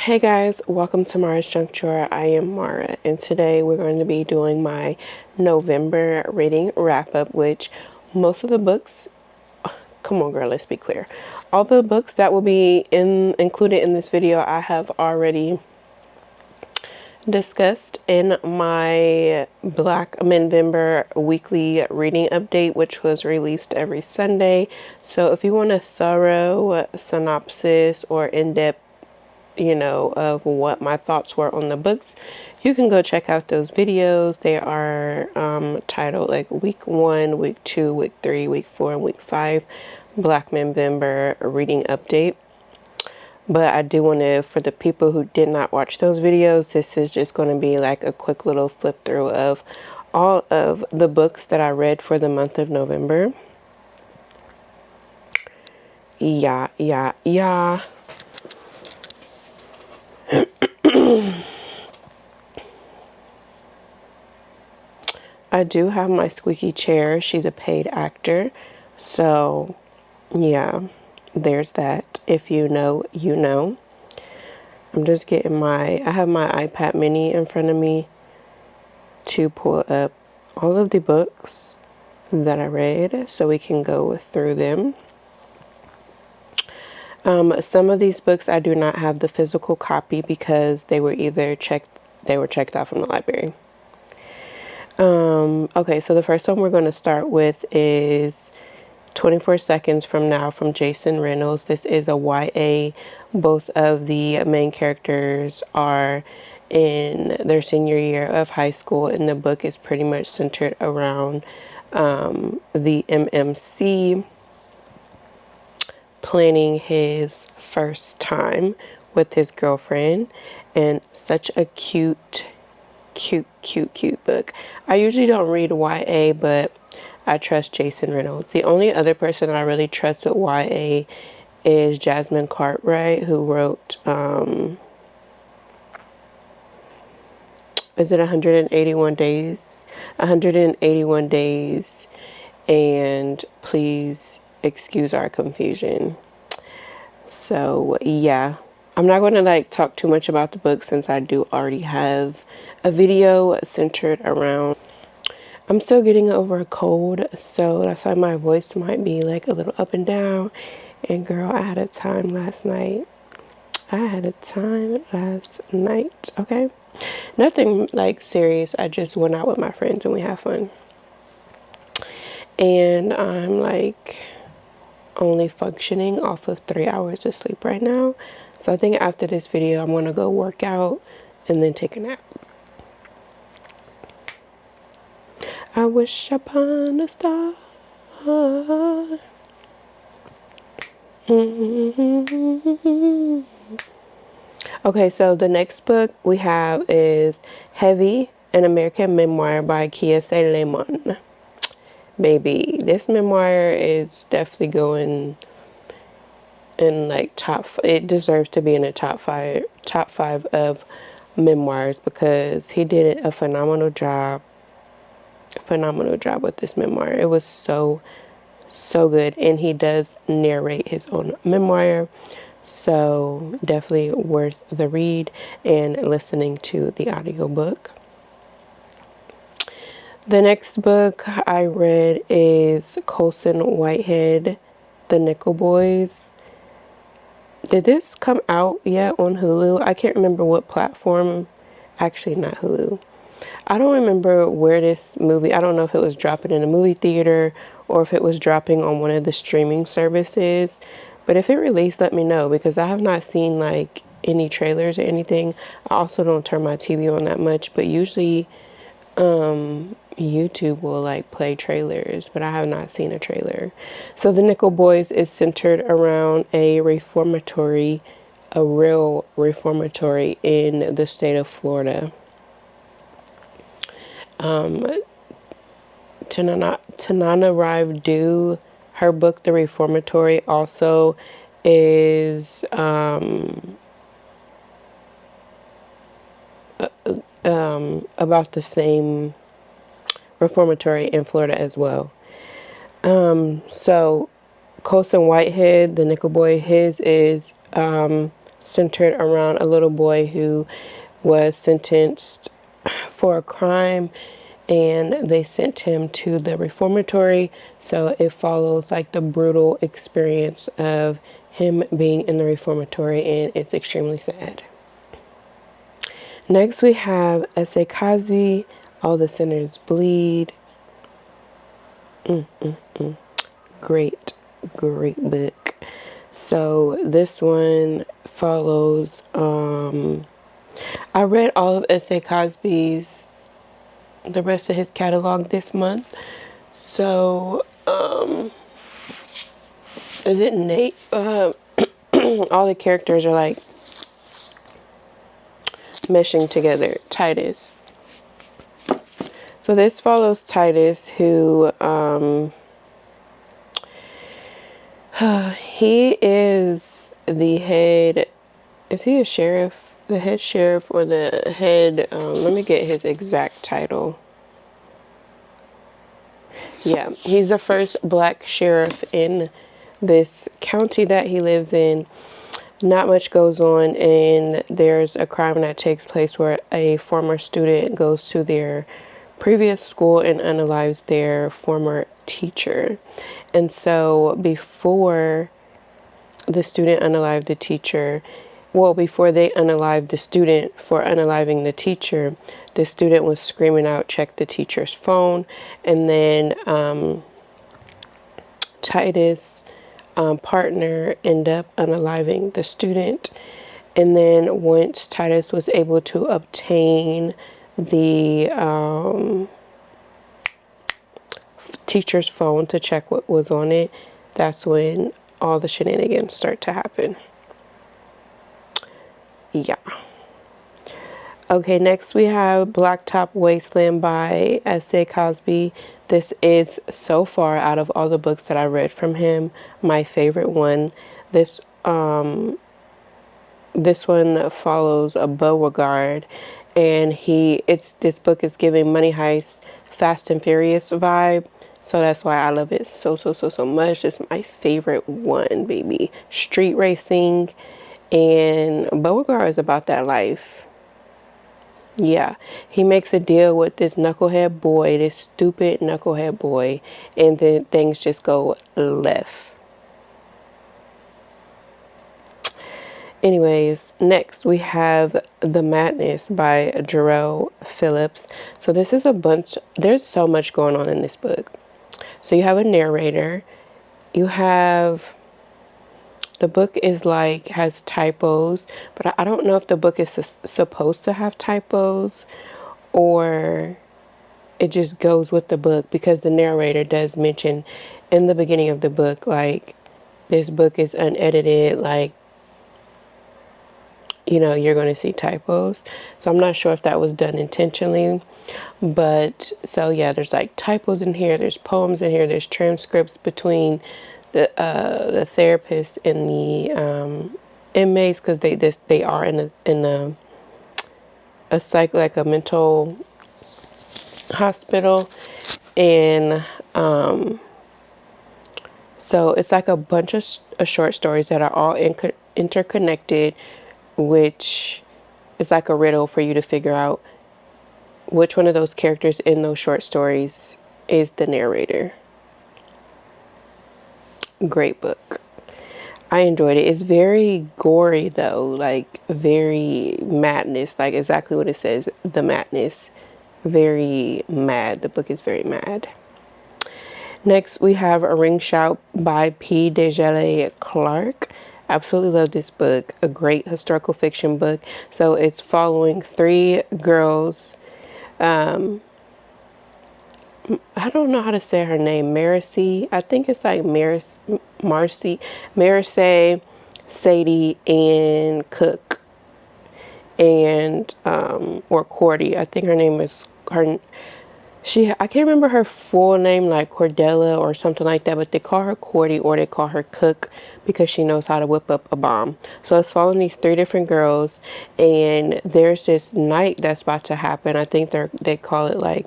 Hey guys, welcome to Mara's Junk Drawer. I am Mara, and today we're going to be doing my November reading wrap up, which most of the books, come on girl, let's be clear. All the books that will be included in this video, I have already discussed in my Black November weekly reading update, which was released every Sunday. So if you want a thorough synopsis or in-depth of what my thoughts were on the books, you can go check out those videos. They are titled like week 1, week 2, week 3, week 4, and week 5 Black November reading update. But I do want to, for the people who did not watch those videos, this is just going to be like a quick little flip through of all of the books that I read for the month of November. Yeah. I do have my squeaky chair. She's a paid actor. So, yeah, there's that. If you know, you know. I'm just getting I have my iPad mini in front of me to pull up all of the books that I read so we can go through them. Some of these books I do not have the physical copy because they were checked out from the library. Okay, so the first one we're going to start with is 24 Seconds from Now from Jason Reynolds. This is a YA. Both of the main characters are in their senior year of high school, and the book is pretty much centered around the MMC planning his first time with his girlfriend, and such a cute book. I usually don't read YA, but I trust Jason Reynolds. The only other person I really trust with YA is Jasmine Cartwright, who wrote, is it 181 Days? 181 Days, and Please Excuse Our Confusion. So, yeah. I'm not going to talk too much about the book since I do already have a video centered around. I'm still getting over a cold, so that's why my voice might be a little up and down. And girl, I had a time last night. Okay? Nothing serious. I just went out with my friends and we had fun. And I'm only functioning off of 3 hours of sleep right now. So I think after this video, I'm going to go work out and then take a nap. I wish upon a star. Okay, so the next book we have is Heavy, an American Memoir by Kiese Lemon. Baby, this memoir is definitely going in it deserves to be in the top five of memoirs because he did a phenomenal job with this memoir. It was so good, and he does narrate his own memoir, so definitely worth the read and listening to the audiobook. The next book I read is Colson Whitehead, The Nickel Boys. Did this come out yet on Hulu? I can't remember what platform. Actually, not Hulu. I don't remember where this movie, I don't know if it was dropping in a movie theater or if it was dropping on one of the streaming services. But if it released, let me know because I have not seen any trailers or anything. I also don't turn my TV on that much, but usually YouTube will play trailers, but I have not seen a trailer. So The Nickel Boys is centered around a real reformatory in the state of Florida. Tananarive, her book The Reformatory, also is about the same reformatory in Florida as well. So Colson Whitehead, The Nickel Boy, his is centered around a little boy who was sentenced for a crime, and they sent him to the reformatory. So it follows like the brutal experience of him being in the reformatory, and it's extremely sad. Next, we have S.A. Cosby, All the Sinners Bleed. Great, great book. So this one follows, I read all of S.A. Cosby's, the rest of his catalog this month. So, is it Nate? All the characters are like meshing together. Titus. So this follows Titus, who, he is the head, is he a sheriff? The head sheriff or the head, let me get his exact title. Yeah, he's the first black sheriff in this county that he lives in. Not much goes on, and there's a crime that takes place where a former student goes to their previous school and unalives their former teacher. And so before the student unalived the teacher, well, before they unalived the student for unaliving the teacher, the student was screaming out, check the teacher's phone. And then Titus' partner ended up unaliving the student. And then once Titus was able to obtain the teacher's phone to check what was on it, that's when all the shenanigans start to happen. Yeah. Okay, next we have Blacktop Wasteland by S.A. Cosby. This is so far out of all the books that I read from him, my favorite one. This one follows a Beauregard, and this book is giving Money Heist, Fast and Furious vibe. So that's why I love it so much. It's my favorite one, baby. Street racing, and Beauregard is about that life. Yeah, he makes a deal with this knucklehead boy, this stupid knucklehead boy, and then things just go left. Anyways, next we have The Madness by Jarrell Phillips. So this is there's so much going on in this book. So you have a narrator, you have, the book is like, has typos, but I don't know if the book is supposed to have typos or it just goes with the book, because the narrator does mention in the beginning of the book, like, this book is unedited, like, you're going to see typos. So I'm not sure if that was done intentionally, but so yeah, there's like typos in here, there's poems in here, there's transcripts between the therapist and the inmates, because they are in a psych, like a mental hospital, and so it's like a bunch of short stories that are all interconnected, which is like a riddle for you to figure out which one of those characters in those short stories is the narrator. Great book. I enjoyed it. It's very gory though, like very madness, like exactly what it says, The Madness. Very mad. The book is very mad. Next we have A Ring Shout by P. Djèlí Clark. Absolutely love this book. A great historical fiction book. So it's following 3 girls. I don't know how to say her name. Marcy. I think it's like Marcy, Sadie, and Cook, and or Cordy. I think her name is her. I can't remember her full name, like Cordella or something like that, but they call her Cordy or they call her Cook because she knows how to whip up a bomb. So it's following these 3 different girls, and there's this night that's about to happen. I think they call it like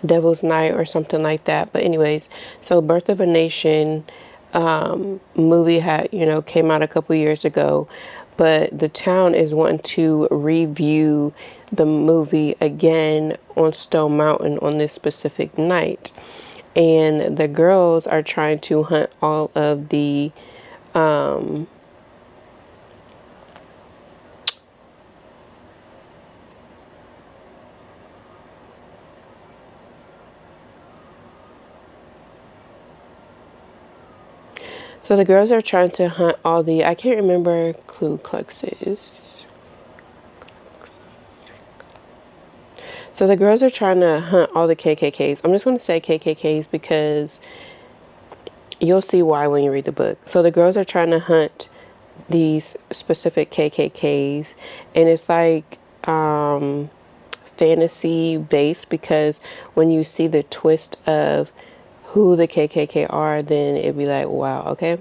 Devil's Night or something like that. But anyways, so Birth of a Nation movie had, came out a couple years ago, but the town is wanting to review the movie again on Stone Mountain on this specific night. And the girls are trying to hunt all of the so the girls are trying to hunt all the, I can't remember Ku Kluxes. So the girls are trying to hunt all the KKKs. I'm just going to say KKKs because you'll see why when you read the book. So the girls are trying to hunt these specific KKKs, and it's like fantasy based, because when you see the twist of who the KKK are, then it'd be like, wow, okay.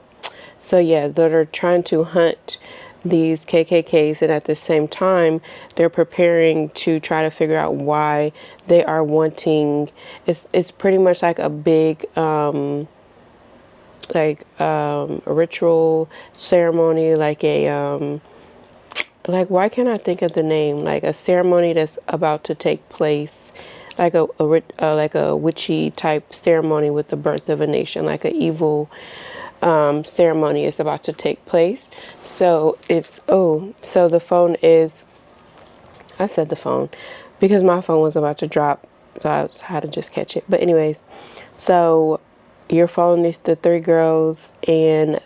So yeah, they're trying to hunt these KKKs, and at the same time, they're preparing to try to figure out why they are wanting. It's pretty much like a big a ritual ceremony, like a like, why can't I think of the name? Like a ceremony that's about to take place, like like a witchy type ceremony with the birth of a nation, like an evil ceremony is about to take place. So it's, oh, so the phone is, I said the phone because my phone was about to drop, so I had to just catch it. But anyways, so you're following the three girls, and at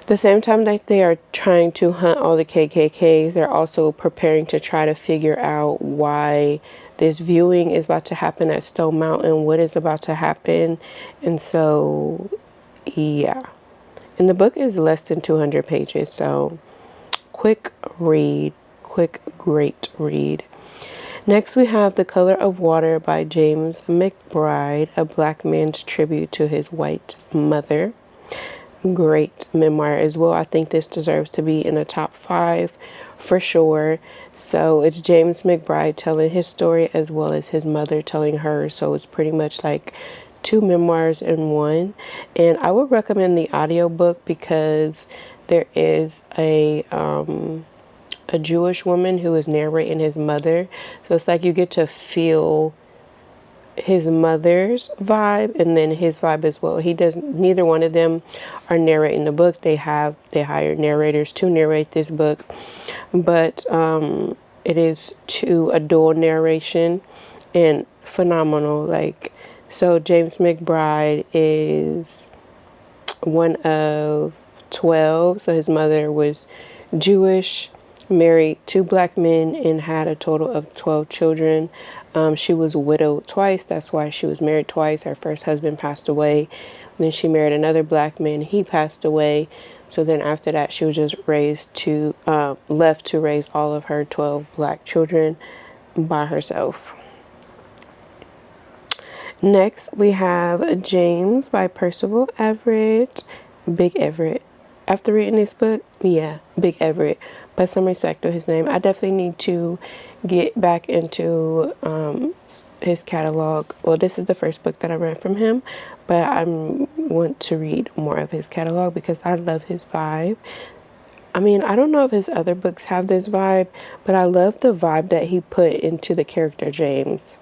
the same time that they are trying to hunt all the KKKs, they're also preparing to try to figure out why this viewing is about to happen at Stone Mountain, what is about to happen. And so, yeah. And the book is less than 200 pages, so quick read, quick, great read. Next, we have The Color of Water by James McBride, a black man's tribute to his white mother. Great memoir as well. I think this deserves to be in the top 5 for sure. So it's James McBride telling his story as well as his mother telling hers. So it's pretty much like 2 memoirs in one. And I would recommend the audiobook because there is a Jewish woman who is narrating his mother. So it's like you get to feel his mother's vibe and then his vibe as well. He doesn't, neither one of them are narrating the book. They hired narrators to narrate this book, but it is a dual narration and phenomenal. Like, so James McBride is one of 12. So his mother was Jewish, married 2 black men, and had a total of 12 children. She was widowed twice. That's why she was married twice. Her first husband passed away. Then she married another black man. He passed away. So then after that, she was just left to raise all of her 12 black children by herself. Next, we have James by Percival Everett. Big Everett. After reading this book, yeah, Big Everett. But some respect to his name. I definitely need to get back into his catalog. Well, this is the first book that I read from him, but I want to read more of his catalog because I love his vibe. I mean, I don't know if his other books have this vibe, but I love the vibe that he put into the character James.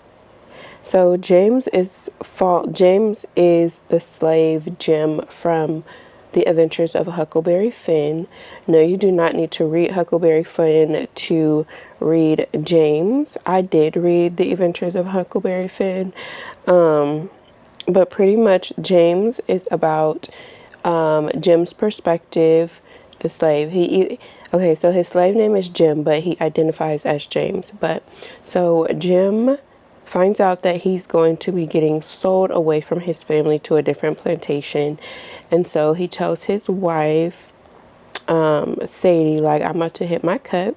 So James is the slave Jim from The Adventures of Huckleberry Finn. No, you do not need to read Huckleberry Finn to read James. I did read The Adventures of Huckleberry Finn, but pretty much James is about Jim's perspective, the slave. Okay, so his slave name is Jim, but he identifies as James. But so Jim finds out that he's going to be getting sold away from his family to a different plantation. And so he tells his wife, Sadie, like, I'm about to hit my cut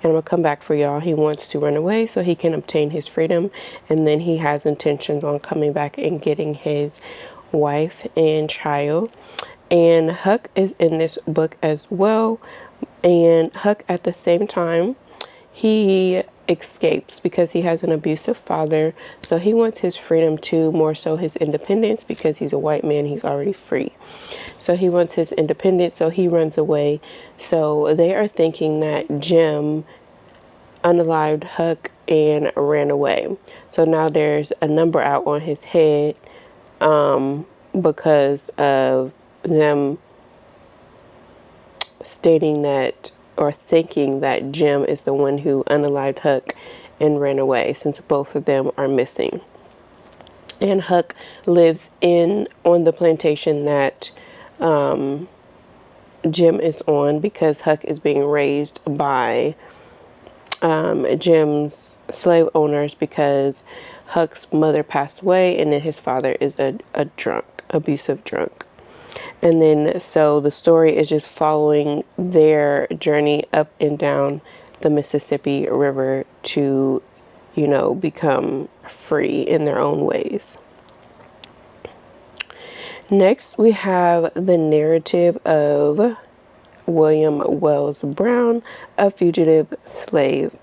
and I'm gonna come back for y'all. He wants to run away so he can obtain his freedom. And then he has intentions on coming back and getting his wife and child. And Huck is in this book as well. And Huck, at the same time, he escapes because he has an abusive father. So he wants his freedom too, more so his independence, because he's a white man, he's already free. So he wants his independence, so he runs away. So they are thinking that Jim unalived Huck and ran away. So now there's a number out on his head because of them stating that, or thinking that Jim is the one who unalived Huck and ran away, since both of them are missing. And Huck lives on the plantation that Jim is on, because Huck is being raised by Jim's slave owners, because Huck's mother passed away and then his father is a drunk, abusive drunk. And then so the story is just following their journey up and down the Mississippi River to, become free in their own ways. Next, we have the narrative of William Wells Brown, A Fugitive Slave.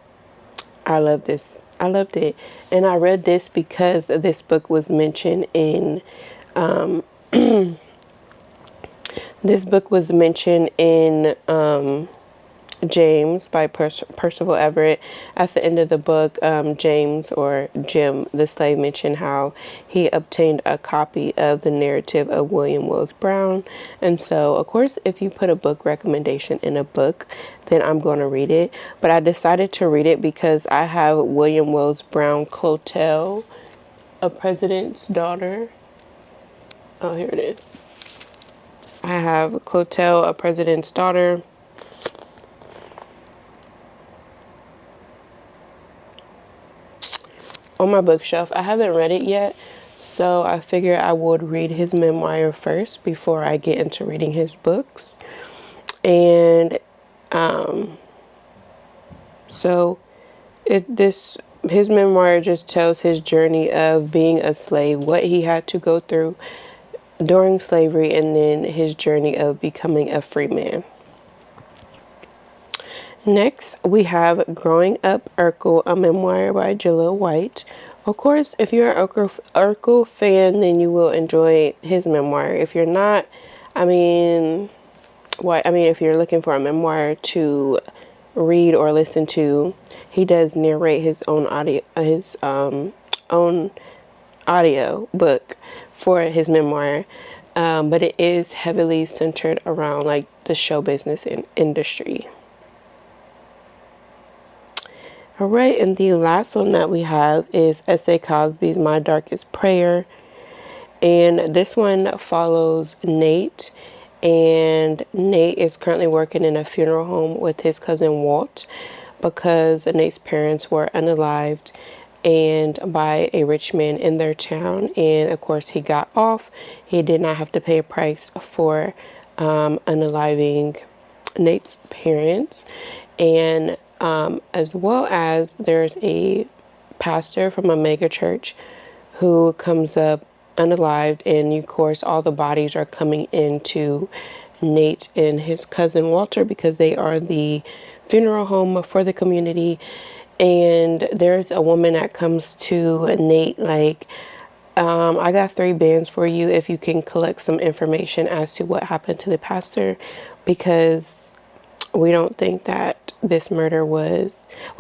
I love this. I loved it. And I read this because this book was mentioned in James by Percival Everett. At the end of the book, James, or Jim the slave, mentioned how he obtained a copy of the narrative of William Wells Brown. And so, of course, if you put a book recommendation in a book, then I'm going to read it. But I decided to read it because I have William Wells Brown, Clotel, A President's Daughter. Oh, here it is. I have Clotel, A President's Daughter. On my bookshelf. I haven't read it yet, so I figured I would read his memoir first before I get into reading his books. And so his memoir just tells his journey of being a slave, what he had to go through during slavery, and then his journey of becoming a free man. Next, we have Growing Up Urkel, a memoir by Jaleel White. Of course, if you're an Urkel fan, then you will enjoy his memoir. If you're not, if you're looking for a memoir to read or listen to, he does narrate his own audio book for his memoir. But it is heavily centered around like the show business and industry. All right, and the last one that we have is S.A. Cosby's My Darkest Prayer. And this one follows Nate. And Nate is currently working in a funeral home with his cousin Walt, because Nate's parents were unalived and by a rich man in their town. And of course, he got off. He did not have to pay a price for unaliving Nate's parents. And as well as there's a pastor from a mega church who comes up unalived, and of course all the bodies are coming into Nate and his cousin Walter, because they are the funeral home for the community. And there's a woman that comes to Nate like, I got 3 bands for you if you can collect some information as to what happened to the pastor, because we don't think that we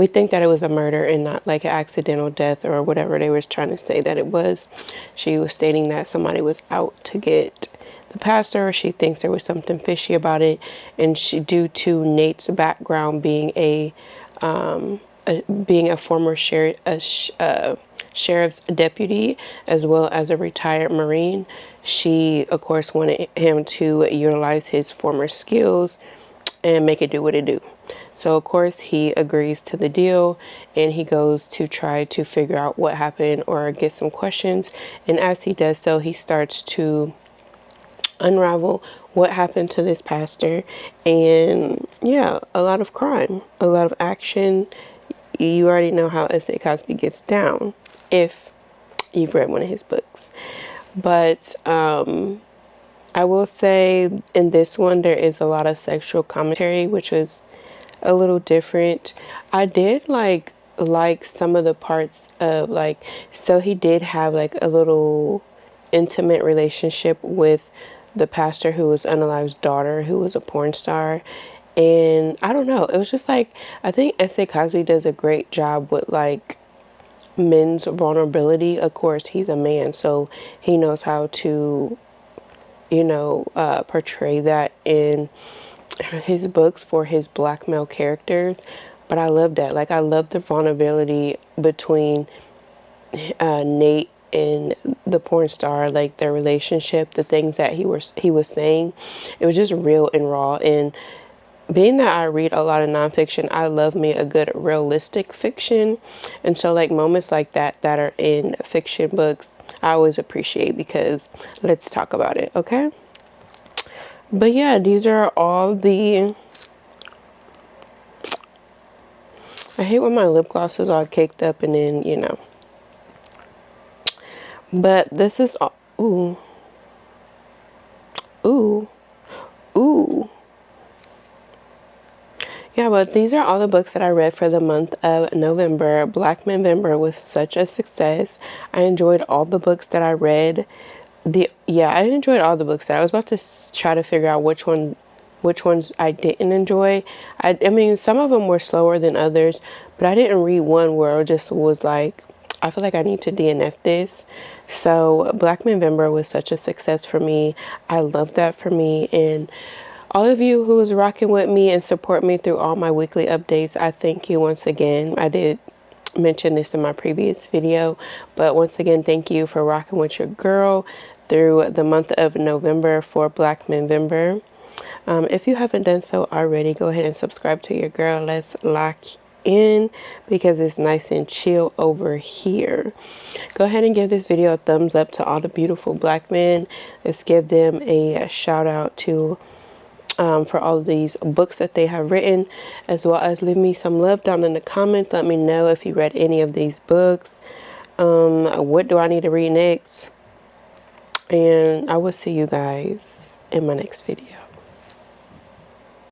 think that it was a murder and not like an accidental death or whatever they was trying to say that it was. She was stating that somebody was out to get the pastor. She thinks there was something fishy about it, and due to Nate's background being a former sheriff's deputy, as well as a retired Marine, she of course wanted him to utilize his former skills and make it do what it do. So of course he agrees to the deal, and he goes to try to figure out what happened or get some questions. And as he does so, he starts to unravel what happened to this pastor. And yeah, a lot of crime, a lot of action. You already know how S.A. Cosby gets down if you've read one of his books. But I will say in this one, there is a lot of sexual commentary, which is a little different. I did like like some of the parts of like, so he did have like a little intimate relationship with the pastor who was Unalive's daughter, who was a porn star. And I don't know, it was just like, I think S.A. Cosby does a great job with like men's vulnerability. Of course, he's a man, so he knows how to, portray that in his books for his black male characters. But I love that. Like, I love the vulnerability between Nate and the porn star, like their relationship, the things that he was saying. It was just real and raw. And being that I read a lot of nonfiction, I love me a good realistic fiction. And so like moments like that that are in fiction books, I always appreciate, because let's talk about it, okay? But yeah, these are all the, I hate when my lip gloss is all caked up and then, But this is all, ooh, ooh, ooh. Yeah, but these are all the books that I read for the month of November. Black November was such a success. I enjoyed all the books that I read. I enjoyed all the books. That I was about to try to figure out which ones I didn't enjoy. I mean, some of them were slower than others, but I didn't read one where it just was like, I feel like I need to DNF this. So Black November was such a success for me. I love that for me. And all of you who is rocking with me and support me through all my weekly updates, I thank you once again. I did mention this in my previous video, but once again, thank you for rocking with your girl through the month of November for Black November. If you haven't done so already, go ahead and subscribe to your girl. Let's lock in, because it's nice and chill over here. Go ahead and give this video a thumbs up to all the beautiful black men. Let's give them a shout out to for all of these books that they have written, as well as leave me some love down in the comments. Let me know if you read any of these books. What do I need to read next? And I will see you guys in my next video.